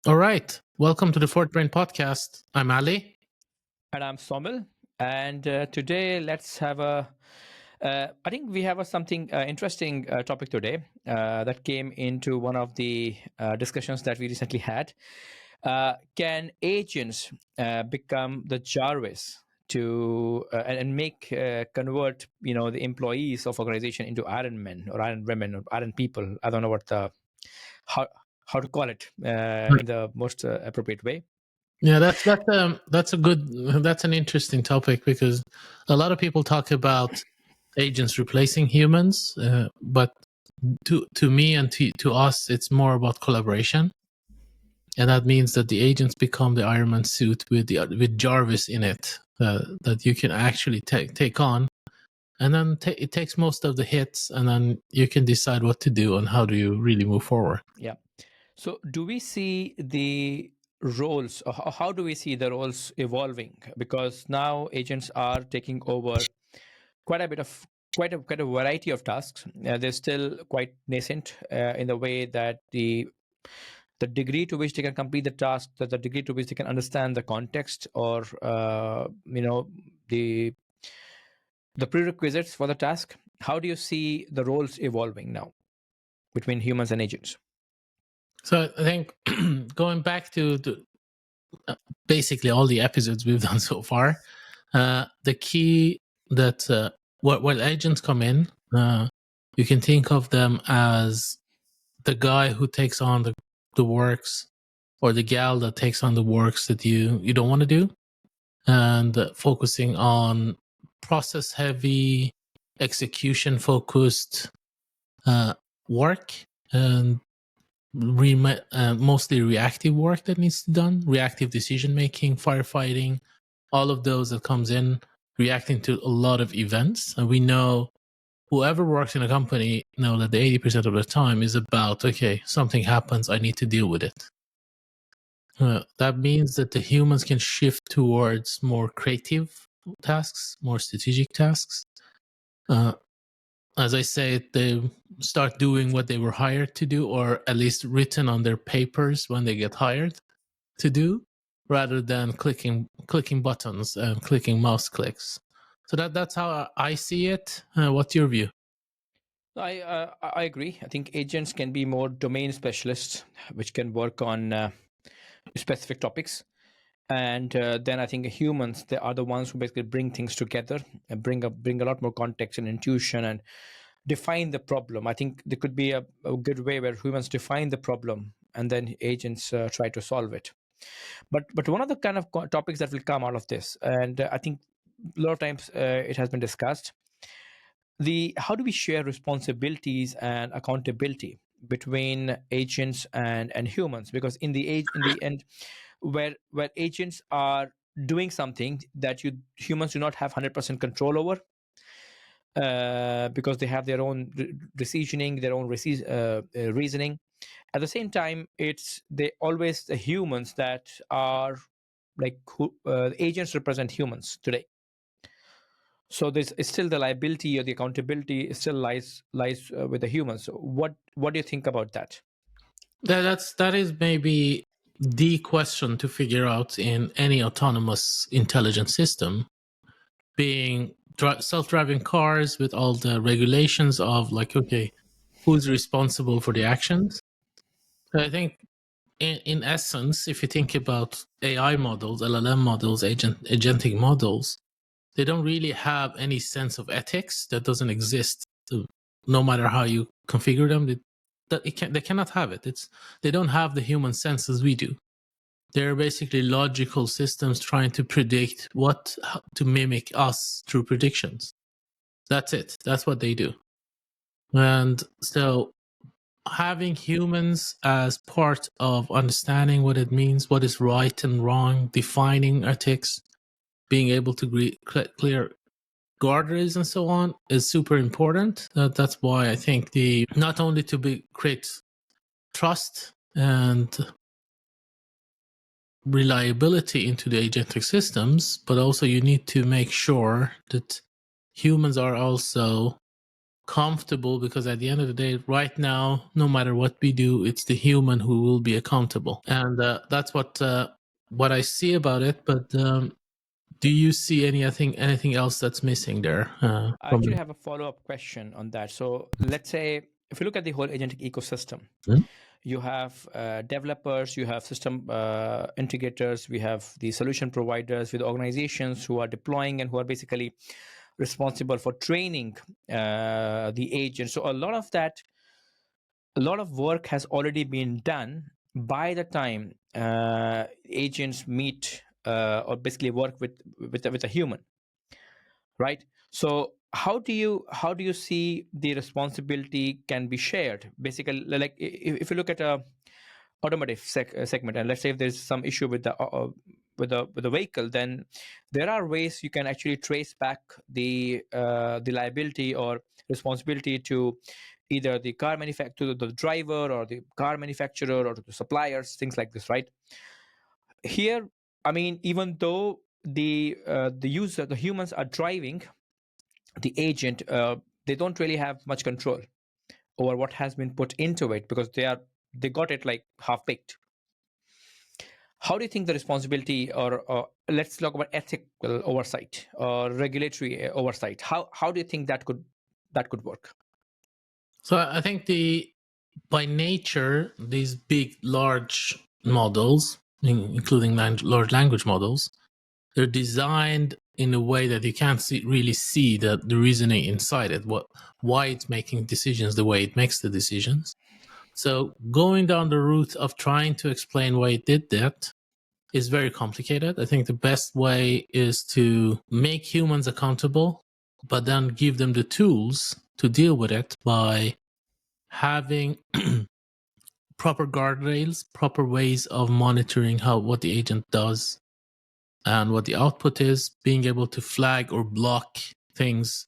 All right. Welcome to the Fourth Brain Podcast. I'm Ali. And I'm Somil. And today, let's have I think we have something interesting topic today that came into one of the discussions that we recently had. Can agents become the Jarvis to and make convert the employees of organization into Iron Men or Iron Women or Iron People? I don't know how how to call it in the most appropriate way. Yeah, that's an interesting topic because a lot of people talk about agents replacing humans, but to me and to us, it's more about collaboration, and that means that the agents become the Iron Man suit with Jarvis in it that you can actually take on, and then it takes most of the hits, and then you can decide what to do and how do you really move forward. Yeah. So, do we see the roles, or how do we see the roles evolving? Because now agents are taking over quite a bit of quite a variety of tasks. They're still quite nascent in the way that the degree to which they can complete the task, that the degree to which they can understand the context, or the the prerequisites for the task. How do you see the roles evolving now between humans and agents? So I think going back to basically all the episodes we've done so far, the key that when agents come in, you can think of them as the guy who takes on the works, or the gal that takes on the works that you don't want to do, and focusing on process heavy, execution focused work, and mostly reactive work that needs to be done, reactive decision making, firefighting, all of those that comes in, reacting to a lot of events. And we know whoever works in a company know that the 80% of the time is about, okay, something happens, I need to deal with it. That means that the humans can shift towards more creative tasks, more strategic tasks. As I say, they start doing what they were hired to do, or at least written on their papers when they get hired to do, rather than clicking buttons and clicking mouse clicks. So that's how I see it. What's your view? I agree. I think agents can be more domain specialists, which can work on specific topics, and then I think humans, they are the ones who basically bring things together and bring a lot more context and intuition and define the problem. I think there could be a good way where humans define the problem and then agents try to solve it. But one of the kind of topics that will come out of this, and I think a lot of times it has been discussed, the how do we share responsibilities and accountability between agents and humans? Because in the end, where agents are doing something that you humans do not have 100% control over, because they have their own decisioning, their own reasoning. At the same time, it's they always the humans that are like who agents represent humans today. So this is still the liability or the accountability still lies with the humans. So what do you think about that? That is maybe the question to figure out in any autonomous intelligent system, being self-driving cars with all the regulations of, like, okay, who's responsible for the actions. So I think in essence, if you think about AI models, LLM models, agentic models, they don't really have any sense of ethics. That doesn't exist. So no matter how you configure them, they cannot have it. They don't have the human sense as we do. They're basically logical systems trying to predict to mimic us through predictions. That's it. That's what they do. And so having humans as part of understanding what it means, what is right and wrong, defining ethics, being able to clear guardrails and so on is super important. That's why I think not only to create trust and reliability into the agentic systems, but also you need to make sure that humans are also comfortable, because at the end of the day, right now, no matter what we do, it's the human who will be accountable, and that's what I see about it. But do you see anything else that's missing there? I actually have a follow-up question on that. So let's say if you look at the whole agentic ecosystem, you have developers, you have system integrators, we have the solution providers with organizations who are deploying and who are basically responsible for training the agent. So a lot of work has already been done by the time agents meet or basically work with a human, right? So how do you see the responsibility can be shared? Basically, like if you look at a automotive segment, and let's say if there's some issue with the vehicle, then there are ways you can actually trace back the liability or responsibility to either the car manufacturer, the driver, or the car manufacturer, or to the suppliers, things like this, right? Here, I mean, even though the humans are driving the agent, they don't really have much control over what has been put into it, because they got it like half baked. How do you think the responsibility, or let's talk about ethical oversight or regulatory oversight, how do you think that could work? So I think by nature, these big, large models, including large language models, they're designed in a way that you can't really see the reasoning inside it, why it's making decisions the way it makes the decisions. So going down the route of trying to explain why it did that is very complicated. I think the best way is to make humans accountable, but then give them the tools to deal with it by having proper guardrails, proper ways of monitoring what the agent does and what the output is, being able to flag or block things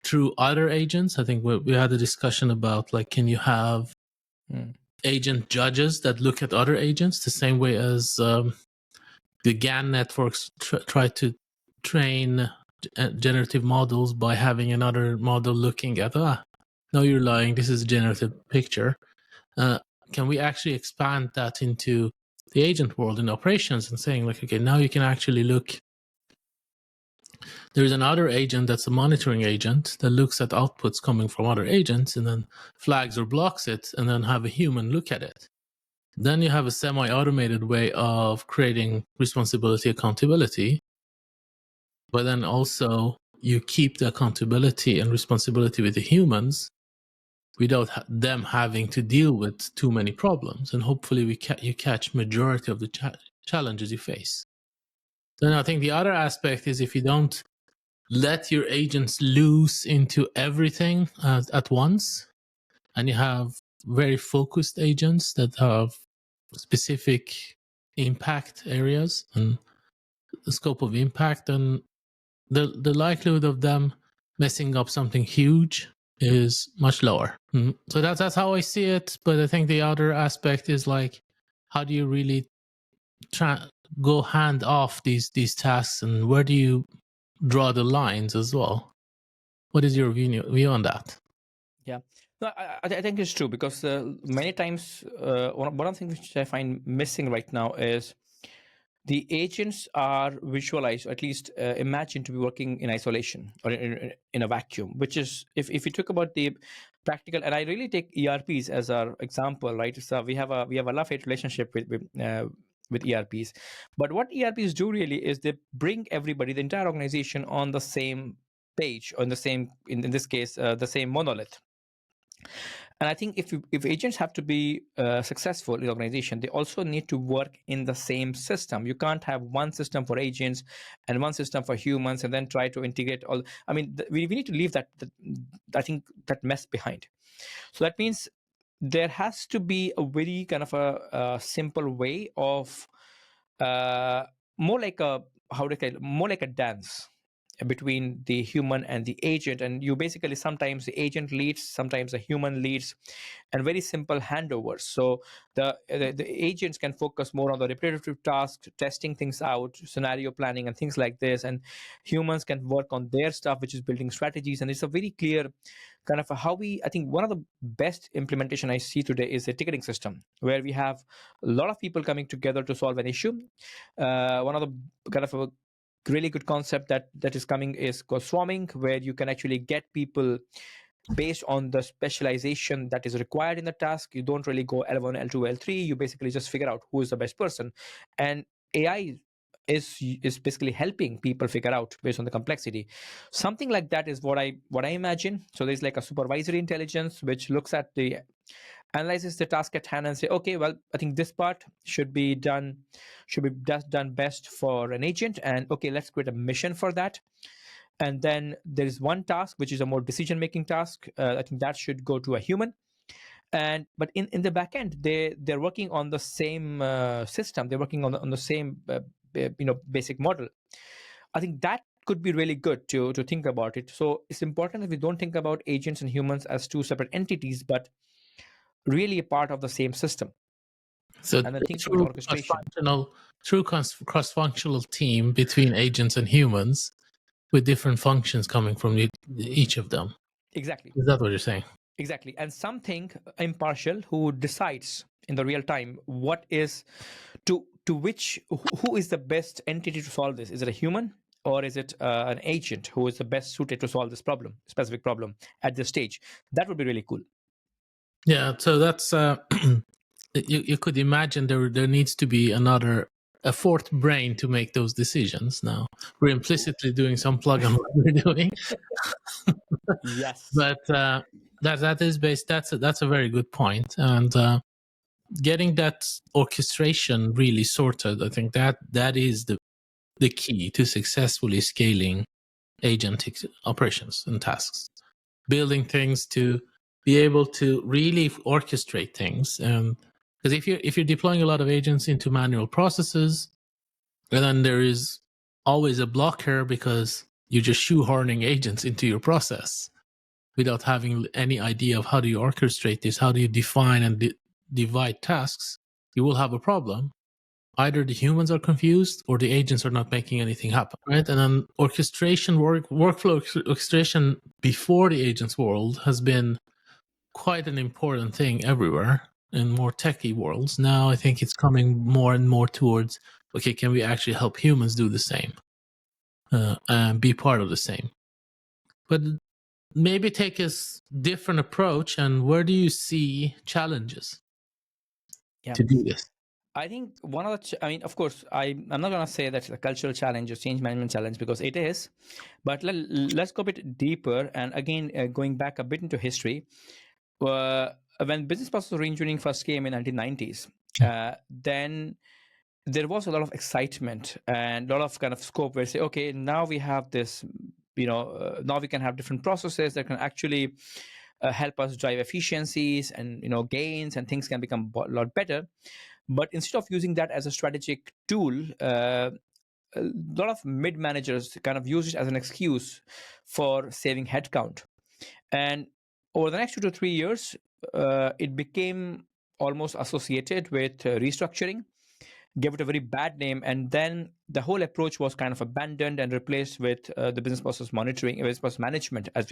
through other agents. I think we had a discussion about, like, can you have agent judges that look at other agents the same way as the GAN networks try to train generative models by having another model looking at, no, you're lying, this is a generative picture. Can we actually expand that into the agent world in operations and saying, like, okay, now you can actually look, there's another agent that's a monitoring agent that looks at outputs coming from other agents and then flags or blocks it, and then have a human look at it. Then you have a semi-automated way of creating responsibility, accountability, but then also you keep the accountability and responsibility with the humans without them having to deal with too many problems. And hopefully you catch majority of the challenges you face. Then I think the other aspect is, if you don't let your agents loose into everything at once, and you have very focused agents that have specific impact areas and the scope of impact, and the likelihood of them messing up something huge is much lower. So that's how I see it. But I think the other aspect is, like, how do you really go hand off these tasks, and where do you draw the lines as well? What is your view on that? Yeah, no, I think it's true, because many times one of the things which I find missing right now is the agents are visualized, or at least imagined to be working in isolation or in a vacuum, which is, if you talk about the practical, and I really take ERPs as our example, right? So we have a love-hate relationship with ERPs, but what ERPs do really is they bring everybody, the entire organization, on the same page, on the same, in this case, the same monolith. And I think if agents have to be successful in the organization, they also need to work in the same system. You can't have one system for agents and one system for humans and then try to integrate all. I mean, we need to leave that I think that mess behind. So that means there has to be a very kind of a simple way of more like a, how do I call it, more like a dance. between the human and the agent, and you basically sometimes the agent leads, sometimes the human leads, and very simple handovers. So the agents can focus more on the repetitive tasks, testing things out, scenario planning and things like this, and humans can work on their stuff, which is building strategies. And it's a very clear kind of how I think one of the best implementation I see today is a ticketing system where we have a lot of people coming together to solve an issue. One of the kind of a really good concept that is coming is called swarming, where you can actually get people based on the specialization that is required in the task. You don't really go L1, L2, L3. You basically just figure out who is the best person, and AI is basically helping people figure out based on the complexity. Something like that is what I imagine. So there's like a supervisory intelligence which looks at the analyzes the task at hand and say, okay, well, I think this part should be done best for an agent, and okay, let's create a mission for that. And then there is one task which is a more decision making task. I think that should go to a human. And but in the back end, they're working on the same system. They're working on the same basic model. I think that could be really good to think about it. So it's important that we don't think about agents and humans as two separate entities, but really a part of the same system. So And then think about orchestration. Cross-functional team between agents and humans with different functions coming from each of them. Exactly. Is that what you're saying? Exactly. And something impartial who decides in the real time what is to which, who is the best entity to solve this. Is it a human or is it an agent who is the best suited to solve this specific problem at this stage? That would be really cool. Yeah, so that's you could imagine there needs to be a fourth brain to make those decisions. Now we're implicitly doing some plug on what we're doing. Yes, but that is based. That's a very good point, and getting that orchestration really sorted, I think that is the key to successfully scaling agentic operations and tasks. Building things to be able to really orchestrate things, because if you're deploying a lot of agents into manual processes, and then there is always a blocker because you're just shoehorning agents into your process without having any idea of how do you orchestrate this, how do you define and divide tasks, you will have a problem. Either the humans are confused or the agents are not making anything happen, right? And then workflow orchestration before the agents world has been quite an important thing everywhere in more techie worlds. Now I think it's coming more and more towards, okay, can we actually help humans do the same and be part of the same? But maybe take a different approach, and where do you see challenges to do this? I think one of the, of course, I'm not going to say that's a cultural challenge or change management challenge, because it is, but let's go a bit deeper. And again, going back a bit into history, when business process reengineering first came in 1990s, then there was a lot of excitement and a lot of kind of scope where say, okay, now we have this, now we can have different processes that can actually help us drive efficiencies and gains, and things can become a lot better. But instead of using that as a strategic tool, a lot of mid managers kind of use it as an excuse for saving headcount. And over the next 2 to 3 years, it became almost associated with restructuring, gave it a very bad name, and then the whole approach was kind of abandoned and replaced with the business process monitoring, business process management, as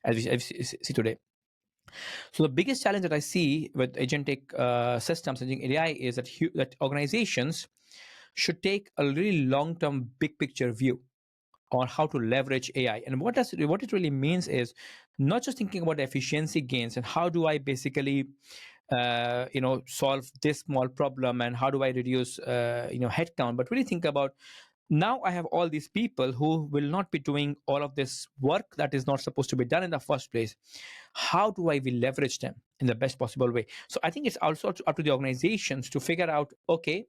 we see today. So the biggest challenge that I see with agentic systems and AI is that organizations should take a really long-term, big picture view on how to leverage AI. And what it really means is not just thinking about efficiency gains and how do I basically solve this small problem and how do I reduce headcount, but really think about, now I have all these people who will not be doing all of this work that is not supposed to be done in the first place. How do I will leverage them in the best possible way? So I think it's also up to the organizations to figure out, okay,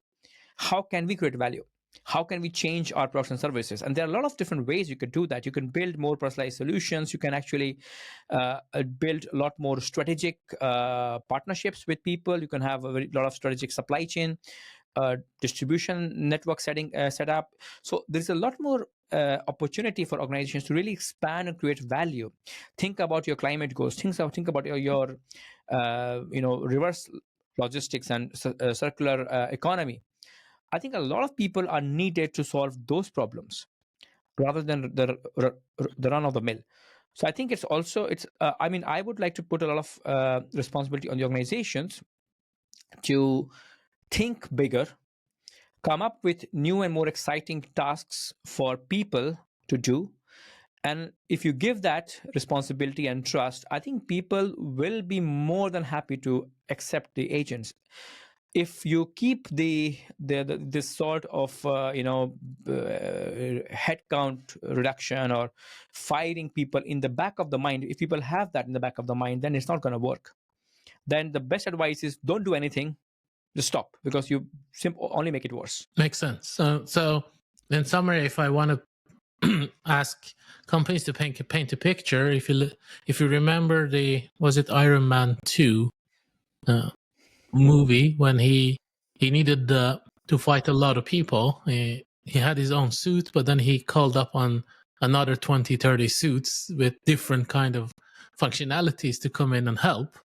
how can we create value? How can we change our products and services? And there are a lot of different ways you could do that. You can build more personalized solutions. You can actually build a lot more strategic partnerships with people. You can have a lot of strategic supply chain distribution network set up. So there's a lot more opportunity for organizations to really expand and create value. Think about your climate goals. Think about your reverse logistics and circular economy. I think a lot of people are needed to solve those problems rather than the run of the mill. So I think it's I would like to put a lot of responsibility on the organizations to think bigger, come up with new and more exciting tasks for people to do. And if you give that responsibility and trust, I think people will be more than happy to accept the agents. If you keep this sort of headcount reduction or firing people in the back of the mind, if people have that in the back of the mind, then it's not going to work. Then the best advice is don't do anything, just stop, because you only make it worse. Makes sense. So in summary, if I want to ask companies to paint a picture, if you remember was it Iron Man 2 movie, when he needed to fight a lot of people, he had his own suit, but then he called up on another 20-30 suits with different kind of functionalities to come in and help.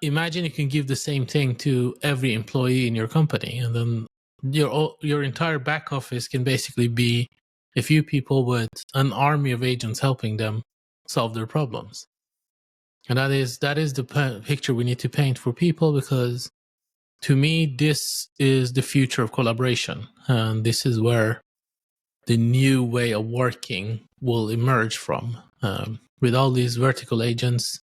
Imagine you can give the same thing to every employee in your company, and then your entire back office can basically be a few people with an army of agents helping them solve their problems. And that is the picture we need to paint for people, because to me, this is the future of collaboration. And this is where the new way of working will emerge from, with all these vertical agents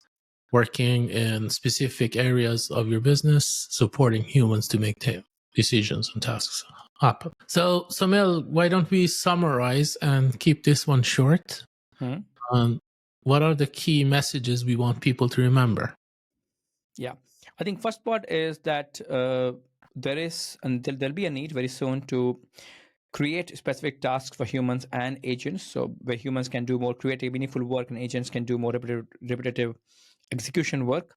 working in specific areas of your business, supporting humans to make decisions and tasks happen. So, Samil, why don't we summarize and keep this one short? What are the key messages we want people to remember? Yeah, I think first part is that there'll be a need very soon to create specific tasks for humans and agents. So where humans can do more creative, meaningful work, and agents can do more repetitive execution work.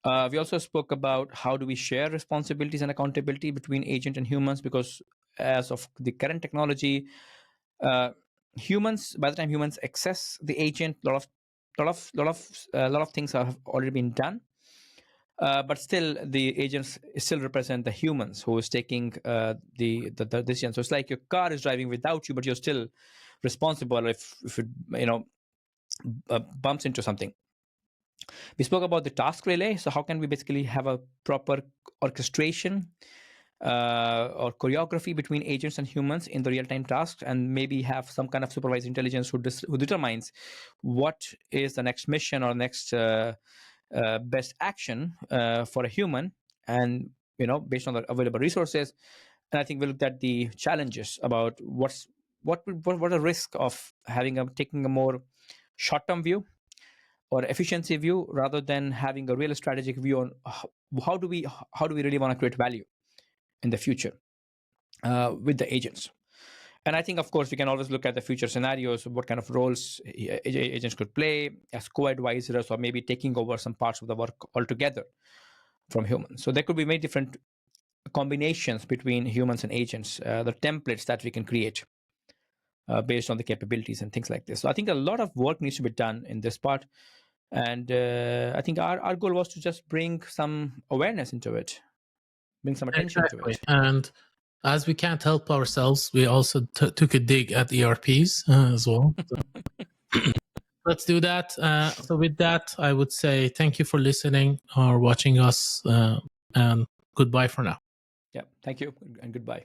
We also spoke about how do we share responsibilities and accountability between agent and humans, because as of the current technology, humans, by the time humans access the agent, a lot of things have already been done. But still, the agents still represent the humans who is taking the decision. So it's like your car is driving without you, but you're still responsible if it bumps into something. We spoke about the task relay. So how can we basically have a proper orchestration or choreography between agents and humans in the real-time tasks, and maybe have some kind of supervised intelligence who determines what is the next mission or next best action for a human, and based on the available resources. And I think we looked at the challenges about what the risk of taking a more short-term view or efficiency view rather than having a real strategic view on how do we really want to create value in the future with the agents. And I think, of course, we can always look at the future scenarios, what kind of roles agents could play as co-advisors, or maybe taking over some parts of the work altogether from humans. So there could be many different combinations between humans and agents, the templates that we can create based on the capabilities and things like this. So I think a lot of work needs to be done in this part. And I think our goal was to just bring some awareness into it, bring some attention to it. And as we can't help ourselves, we also took a dig at ERPs as well. So let's do that. So with that, I would say thank you for listening or watching us, and goodbye for now. Yeah, thank you and goodbye.